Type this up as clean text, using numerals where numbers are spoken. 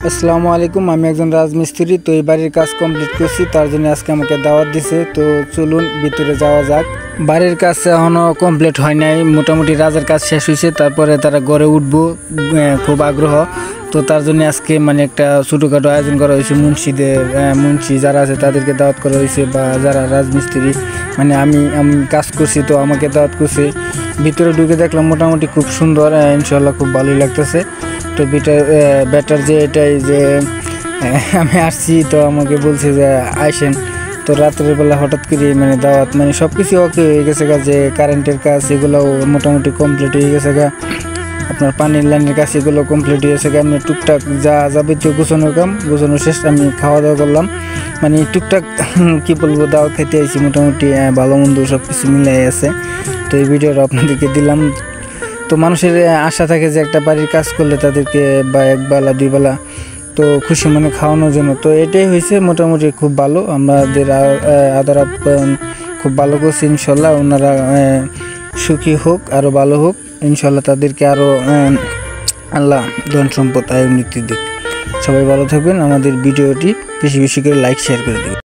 আসসালামু আলাইকুম। আমি একজন রাজমিস্ত্রি। তো এই বাড়ির কাজ কমপ্লিট করছি, তার জন্য আজকে আমাকে দাওয়াত দিছে। তো চলুন ভিতরে যাওয়া যাক। বাড়ির কাজ এখনও কমপ্লিট হয় নাই, মোটামুটি রাজের কাজ শেষ হয়েছে, তারপরে তারা ঘরে উঠবো, খুব আগ্রহ। তো তার জন্য আজকে একটা ছোটোখাটো আয়োজন করা হয়েছে। মুন্সি যারা আছে তাদেরকে দাওয়াত করা হয়েছে, বা যারা রাজমিস্ত্রি আমি কাজ করছি, তো আমাকে দাওয়াত করছে। ভিতরে ঢুকে দেখলাম মোটামুটি খুব সুন্দর, ইনশাল্লাহ খুব ভালোই লাগতেছে। তো বেটার যে এটাই যে আমি আসছি, তো আমাকে বলছে যে আইসেন। তো রাত্রের বেলা হঠাৎ করে দাওয়াত, সব কিছু ওকে হয়ে গেছে গা, যে কারেন্টের কাজ এগুলোও মোটামুটি কমপ্লিট হয়ে গেছে গা, আপনার পানির লাইনের কাজ এগুলো কমপ্লিট হয়ে গেছে গা। আমি টুকটাক যা যাবতীয় গোছানোর শেষ। আমি খাওয়া দাওয়া করলাম, টুকটাক কি বলবো, দাওয়াত খেতে আইছি। মোটামুটি ভালো মন্দ সব কিছু মিলাই আছে। তো এই ভিডিওটা আপনাদেরকে দিলাম। তো মানুষের আশা থাকে যে একটা বাড়ির কাজ করলে তাদেরকে বা একবেলা দুই বেলা তো খুশি মনে খাওয়ানোর জন্য। তো এটাই হয়েছে, মোটামুটি খুব ভালো। আমাদের আদর আপ্যায়ন খুব ভালো করছে। ইনশাল্লাহ ওনারা সুখী হোক, আরও ভালো হোক ইনশাল্লাহ। তাদেরকে আরও আল্লাহ ধন সম্পদ আয় উন্নতি দিক। সবাই ভালো থাকবেন। আমাদের ভিডিওটি বেশি বেশি করে লাইক শেয়ার করে দেবেন।